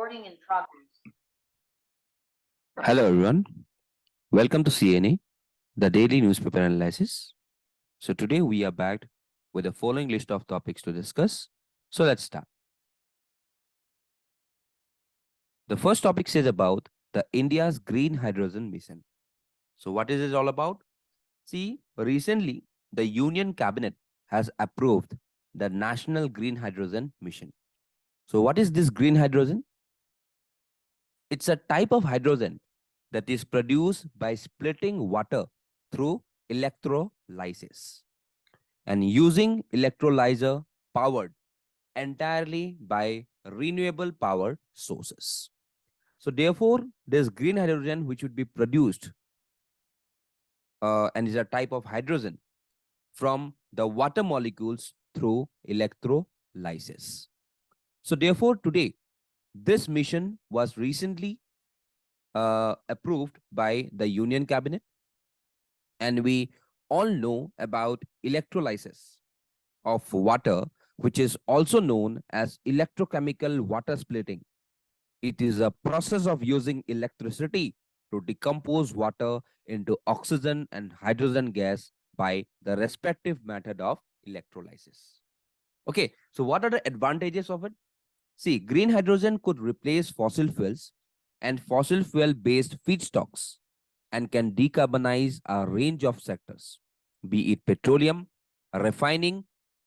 Recording in progress. Hello everyone, welcome to CNA, the daily newspaper analysis. So today we are back with the following list of topics to discuss. So let's start. The first topic says about the India's green hydrogen mission. So what is it all about? See, recently the Union Cabinet has approved the National Green Hydrogen Mission. So what is this green hydrogen? It's a type of hydrogen that is produced by splitting water through electrolysis and using electrolyzer powered entirely by renewable power sources. So therefore, this green hydrogen which would be produced and is a type of hydrogen from the water molecules through electrolysis. So therefore, today, this mission was recently approved by the Union Cabinet, and we all know about electrolysis of water, which is also known as electrochemical water splitting. It is a process of using electricity to decompose water into oxygen and hydrogen gas by the respective method of electrolysis. Okay, so what are the advantages of it? See, green hydrogen could replace fossil fuels and fossil fuel based feedstocks and can decarbonize a range of sectors, be it petroleum, refining,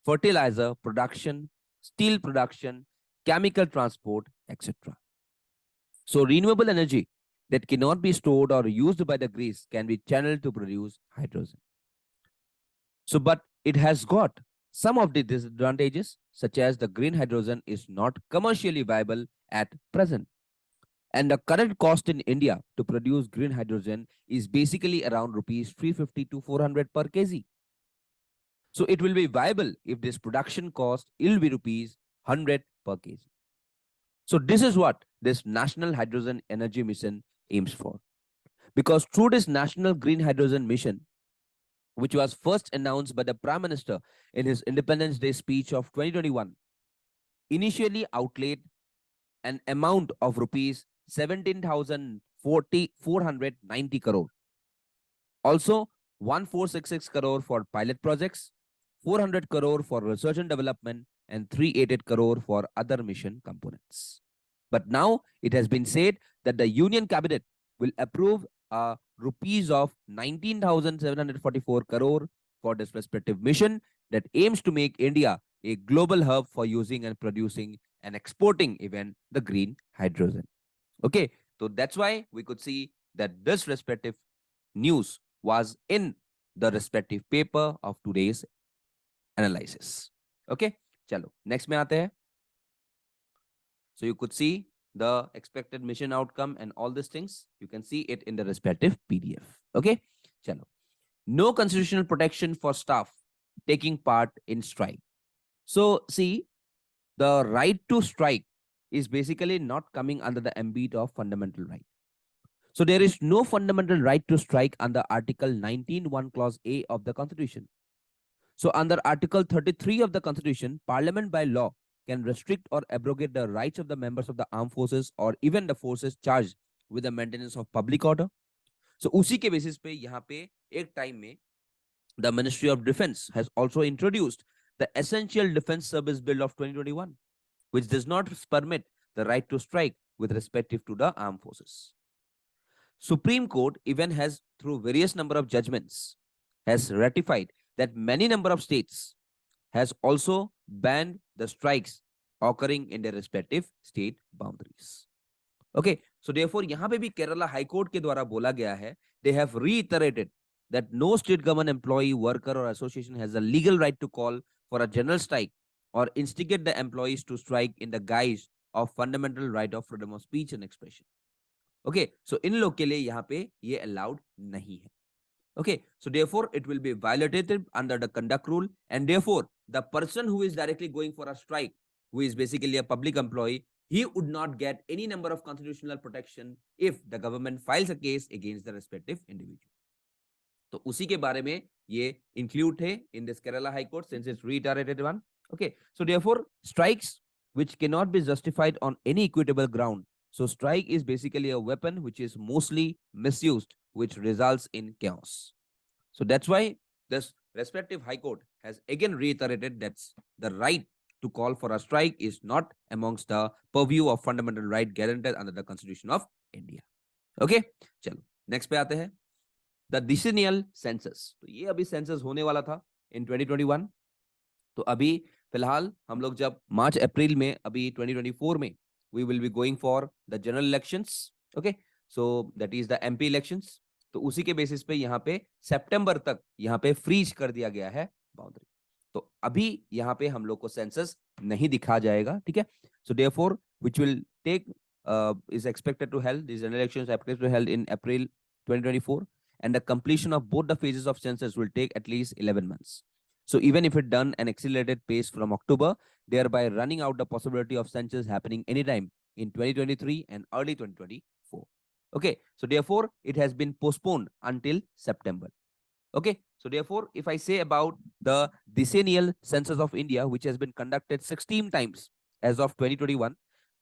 fertilizer production, steel production, chemical transport, etc. So renewable energy that cannot be stored or used by the grids can be channeled to produce hydrogen. So, but it has got some of the disadvantages, such as the green hydrogen is not commercially viable at present. And the current cost in India to produce green hydrogen is basically around rupees 350 to 400 per kg. So it will be viable if this production cost will be rupees 100 per kg. So this is what this National Hydrogen Energy Mission aims for. Because through this National Green Hydrogen Mission, which was first announced by the Prime Minister in his Independence Day speech of 2021, initially outlaid an amount of rupees 17,490 crore. Also, 1466 crore for pilot projects, 400 crore for research and development, and 388 crore for other mission components. But now it has been said that the Union Cabinet will approve rupees of 19,744 crore for this respective mission that aims to make India a global hub for using and producing and exporting even the green hydrogen. Okay, so that's why we could see that this respective news was in the respective paper of today's analysis. Okay, chalo, next mein aate hai. So you could see the expected mission outcome and all these things. You can see it in the respective PDF. Okay, chalo. No constitutional protection for staff taking part in strike. So see, the right to strike is basically not coming under the ambit of fundamental right. So there is no fundamental right to strike under Article 19(1) Clause A of the Constitution. So under Article 33 of the Constitution, Parliament by law can restrict or abrogate the rights of the members of the armed forces or even the forces charged with the maintenance of public order. So उसी के basis पे यहाँ पे एक time में the Ministry of Defense has also introduced the Essential Defense Service Bill of 2021, which does not permit the right to strike with respect to the armed forces. Supreme Court even has, through various number of judgments, has ratified that many number of states has also banned the strikes occurring in their respective state boundaries. Okay, so therefore यहाँ पे भी Kerala high court के द्वारा बोला गया है, they have reiterated that no state government employee, worker or association has a legal right to call for a general strike or instigate the employees to strike in the guise of fundamental right of freedom of speech and expression. Okay, so इन लोग के लिए यहाँ पे ये allowed नहीं है. Okay, so therefore it will be violated under the conduct rule, and therefore the person who is directly going for a strike, who is basically a public employee, he would not get any number of constitutional protection if the government files a case against the respective individual. तो उसी के बारे में ये include है in this Kerala High Court since it's reiterated one. Okay, so therefore strikes which cannot be justified on any equitable ground So strike is basically a weapon which is mostly misused, which results in chaos. So that's why this respective High Court has again reiterated that the right to call for a strike is not amongst the purview of fundamental right guaranteed under the Constitution of India. Okay, चलो next पे आते हैं. The decennial census. तो ये अभी census होने वाला था in 2021. तो अभी फिलहाल हम लोग जब मार्च अप्रैल में अभी 2024 में we will be going for the general elections. Okay, so that is the MP elections. तो उसी के बेसिस पे यहाँ पे सितंबर तक यहाँ पे फ्रीज कर दिया गया है बाउंड्री. तो अभी यहाँ पे हम लोग को सेंसस नहीं दिखा जाएगा. ठीक है. So therefore which will take is expected to held, these general elections are expected to held in April 2024, and the completion of both the phases of census will take at least 11 months. So even if it done an accelerated pace from October, thereby running out the possibility of census happening anytime in 2023 and early 2024. Okay, so therefore it has been postponed until September. Okay, so therefore if I say about the decennial census of India, which has been conducted 16 times as of 2021,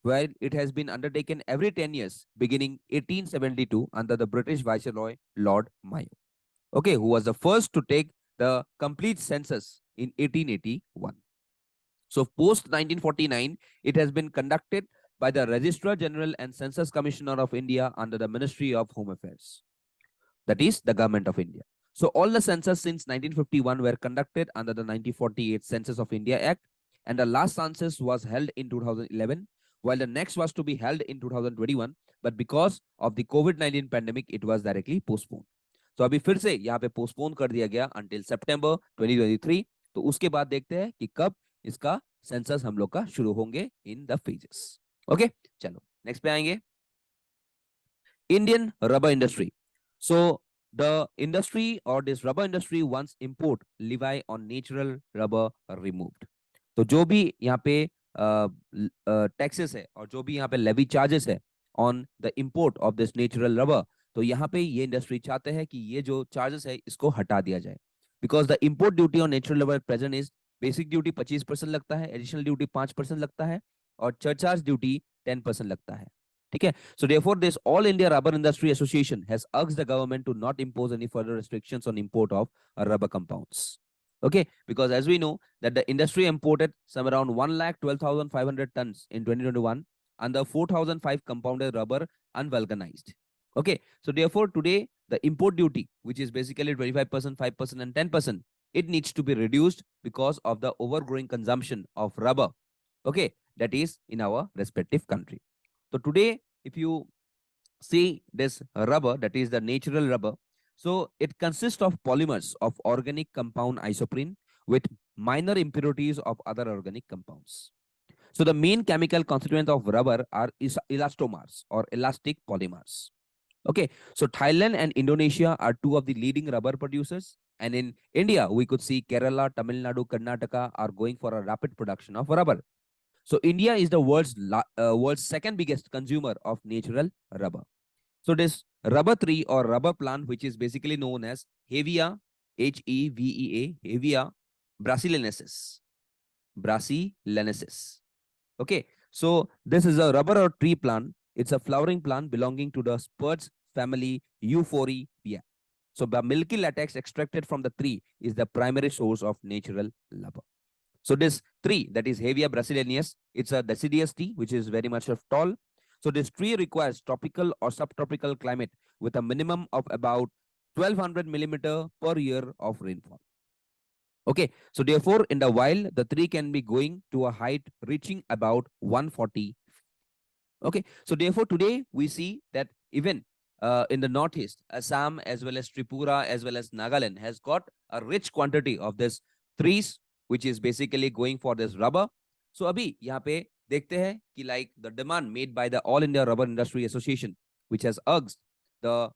where it has been undertaken every 10 years, beginning 1872 under the British Viceroy Lord Mayo, okay, who was the first to take the complete census in 1881. So post 1949, it has been conducted by the Registrar General and Census Commissioner of India under the Ministry of Home Affairs, that is the Government of India. So all the census since 1951 were conducted under the 1948 Census of India Act, and the last census was held in 2011, while the next was to be held in 2021, but because of the COVID-19 pandemic, it was directly postponed. So अभी फिर से यहाँ पे postpone कर दिया गया until September 2023. तो उसके बाद देखते हैं कि कब इसका सेंसस हम लोग का शुरू होंगे in the phases. Okay, चलो नेक्स्ट पे आएंगे. Indian rubber industry. So the industry or this rubber industry wants import levy on natural rubber removed. तो जो भी यहाँ पे टैक्सेस है और जो भी यहाँ पे लेवी चार्जेस है on the import of this natural rubber, तो यहाँ पे ये इंडस्ट्री चाहते हैं कि ये जो चार्जेस है इसको हटा दिया जाए. Because the import duty on natural rubber present is basic duty 25% लगता है, एडिशनल ड्यूटी 5% लगता है और सरचार्ज ड्यूटी 10% लगता है. ठीक है. So therefore this All India Rubber Industry Association has urged the government to not impose any further restrictions on import of rubber compounds. Okay, because as we know that the industry imported some around 1,12,500 tons in 2021 and the 4,005 compounded rubber unvulcanized. Okay, so therefore today the import duty, which is basically 25%, 5% and 10%, it needs to be reduced because of the overgrowing consumption of rubber. Okay, that is in our respective country. So today, if you see this rubber, that is the natural rubber, so it consists of polymers of organic compound isoprene with minor impurities of other organic compounds. So the main chemical constituent of rubber are elastomers or elastic polymers. Okay, so Thailand and Indonesia are two of the leading rubber producers. And in India, we could see Kerala, Tamil Nadu, Karnataka are going for a rapid production of rubber. So India is the world's second biggest consumer of natural rubber. So this rubber tree or rubber plant, which is basically known as Hevea, Hevea, Hevea brasiliensis. Brasiliensis. Okay, so this is a rubber or tree plant. It's a flowering plant belonging to the spurge family Euphorbia. So the milky latex extracted from the tree is the primary source of natural rubber. So this tree, that is Hevea brasiliensis, it's a deciduous tree which is very much tall. So this tree requires tropical or subtropical climate with a minimum of about 1200 millimeter per year of rainfall. Okay, so therefore in the wild the tree can be going to a height reaching about 140. Okay, so therefore today we see that even in the northeast, Assam as well as Tripura as well as Nagaland has got a rich quantity of this trees which is basically going for this rubber. So abhi यहाँ पे देखते हैं कि like the demand made by the All India Rubber Industry Association, which has urged the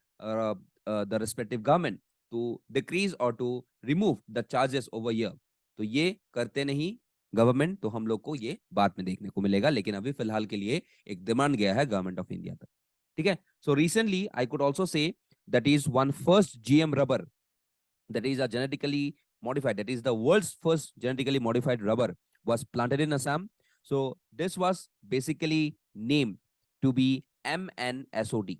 respective government to decrease or to remove the charges over here. तो ये करते नहीं government, तो हम लोग को ये बाद में देखने को मिलेगा, लेकिन अभी फिलहाल के लिए एक डिमांड गया है गवर्नमेंट ऑफ इंडिया तक. ठीक है. So recently I could also say that is one first GM rubber that is a genetically modified, that is the world's first genetically modified rubber was planted in Assam. So this was basically named to be MnSOD.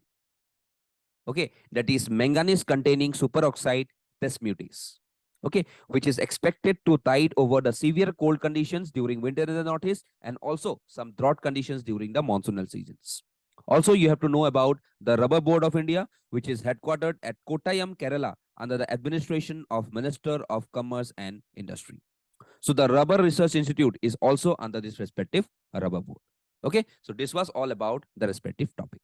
Okay, that is manganese containing superoxide dismutase. Okay, which is expected to tide over the severe cold conditions during winter in the northeast and also some drought conditions during the monsoonal seasons. Also, you have to know about the Rubber Board of India, which is headquartered at Kottayam, Kerala, under the administration of Minister of Commerce and Industry. So the Rubber Research Institute is also under this respective Rubber Board. Okay, so this was all about the respective topic.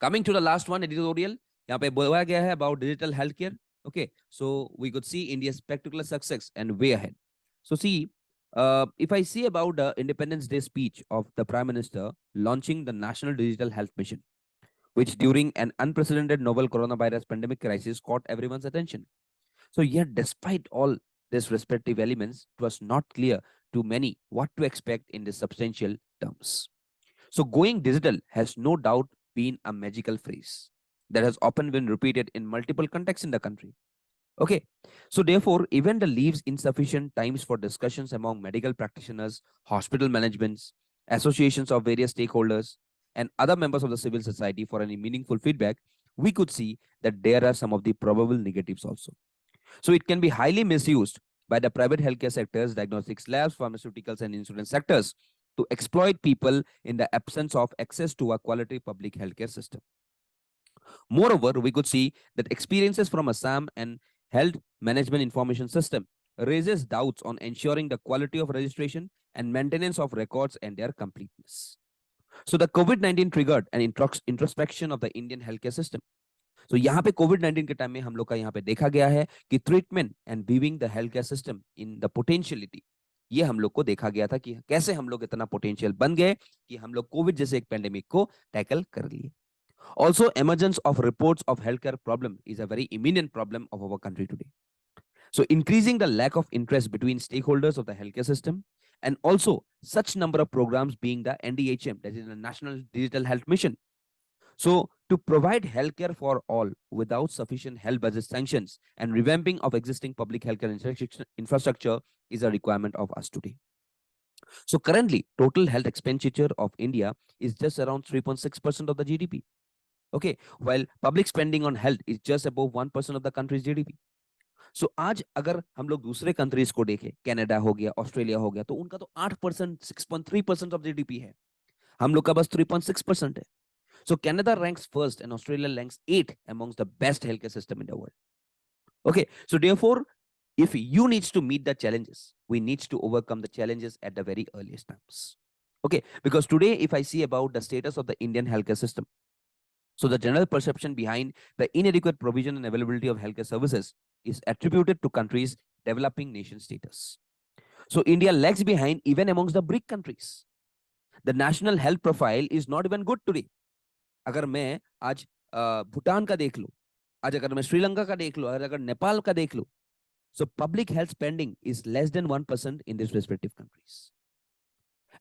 Coming to the last one editorial, यहाँ पे बोला गया है about digital healthcare. Okay, so we could see India's spectacular success and way ahead. So see, if I see about the Independence Day speech of the Prime Minister launching the National Digital Health Mission, which during an unprecedented novel coronavirus pandemic crisis caught everyone's attention. So yet, despite all these respective elements, it was not clear to many what to expect in the substantial terms. So going digital has no doubt been a magical phrase that has often been repeated in multiple contexts in the country. Okay, so therefore, even the leaves insufficient times for discussions among medical practitioners, hospital managements, associations of various stakeholders, and other members of the civil society for any meaningful feedback, we could see that there are some of the probable negatives also. So it can be highly misused by the private healthcare sectors, diagnostics labs, pharmaceuticals, and insurance sectors to exploit people in the absence of access to a quality public healthcare system. Moreover, we could see that experiences from Assam and Health Management Information System raises doubts on ensuring the quality of registration and maintenance of records and their completeness. So the COVID-19 triggered an introspection of the Indian healthcare system. So यहाँ पे कोविड-19 के time में हम लोग का यहाँ पे देखा गया है कि treatment and weaving the health care system in the potentiality, ये हम लोग को देखा गया था कि कैसे हम लोग इतना पोटेंशियल बन गए कि हम लोग कोविड जैसे एक पेंडेमिक को टैकल कर लिए. Also, emergence of reports of healthcare problem is a very imminent problem of our country today. So increasing the lack of interest between stakeholders of the healthcare system, and also such number of programs being the NDHM, that is the National Digital Health Mission. So to provide healthcare for all without sufficient health budget sanctions and revamping of existing public healthcare infrastructure is a requirement of us today. So currently, total health expenditure of India is just around 3.6% of the GDP. Okay, while public spending on health is just above 1% of the country's GDP. So आज अगर हम लोग दूसरे countries को देखें, Canada हो गया, Australia हो गया, तो उनका तो 8%, 6.3% of GDP है. हम लोग का बस 3.6% है. So Canada ranks first and Australia ranks 8th amongst the best healthcare system in the world. Okay, so therefore, if you needs to meet the challenges, we needs to overcome the challenges at the very earliest times. Okay, because today, if I see about the status of the Indian healthcare system, so the general perception behind the inadequate provision and availability of healthcare services is attributed to countries developing nation status. So India lags behind even amongst the BRIC countries. The national health profile is not even good today. अगर मैं आज भूटान का देख लूं, आज अगर मैं श्रीलंका का देख लूं, अगर नेपाल का देख लूं, so public health spending is less than 1% in these respective countries.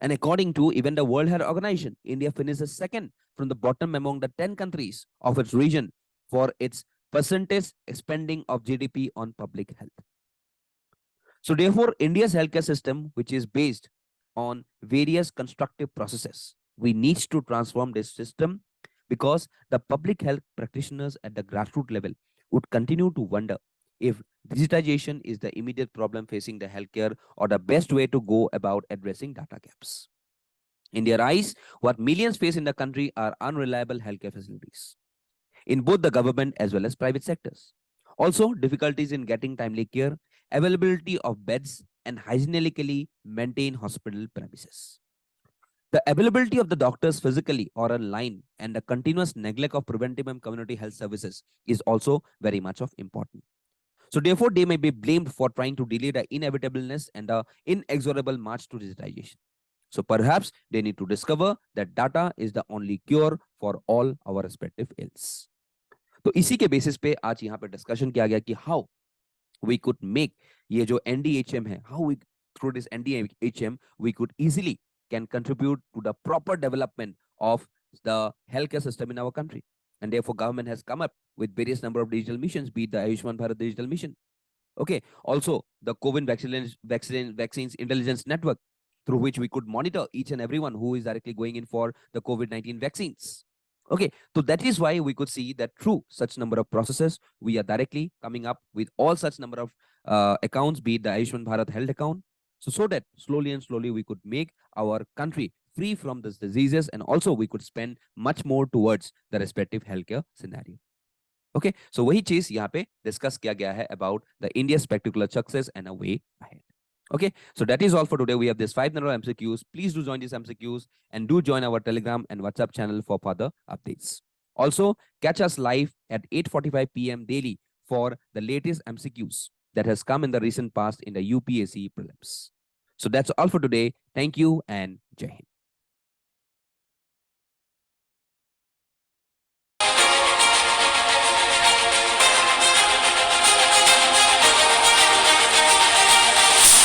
And according to even the World Health Organization, India finishes second from the bottom among the 10 countries of its region for its percentage spending of GDP on public health. So therefore, India's healthcare system, which is based on various constructive processes, we need to transform this system because the public health practitioners at the grassroots level would continue to wonder if digitization is the immediate problem facing the healthcare or the best way to go about addressing data gaps. In their eyes, what millions face in the country are unreliable healthcare facilities in both the government as well as private sectors. Also, difficulties in getting timely care, availability of beds, and hygienically maintained hospital premises. The availability of the doctors physically or online and the continuous neglect of preventive and community health services is also very much of important. So therefore, they may be blamed for trying to delay the inevitableness and the inexorable march to digitization. So perhaps they need to discover that data is the only cure for all our respective ills. तो इसी के basis पे आज यहाँ पे discussion किया गया कि हाउ वी कुड मेक ये जो NDHM है, how we through this NDHM we could easily can contribute to the proper development of the healthcare system in our country. And therefore, government has come up with various number of digital missions, be it the Ayushman Bharat digital mission. Okay. Also, the COVID vaccines intelligence network. through which we could monitor each and everyone who is directly going in for the COVID-19 vaccines. Okay, so that is why we could see that through such number of processes, we are directly coming up with all such number of accounts, be it the Ayushman Bharat health account. So that slowly and slowly we could make our country free from these diseases, and also we could spend much more towards the respective healthcare scenario. Okay, so वही चीज यहाँ पे discuss किया गया है about the India's particular success and a way ahead. Okay, so that is all for today. We have this 5 number of MCQs. Please do join these MCQs and do join our Telegram and WhatsApp channel for further updates. Also, catch us live at 8:45 p.m. daily for the latest MCQs that has come in the recent past in the UPSC prelims. So that's all for today. Thank you and Jai Hind.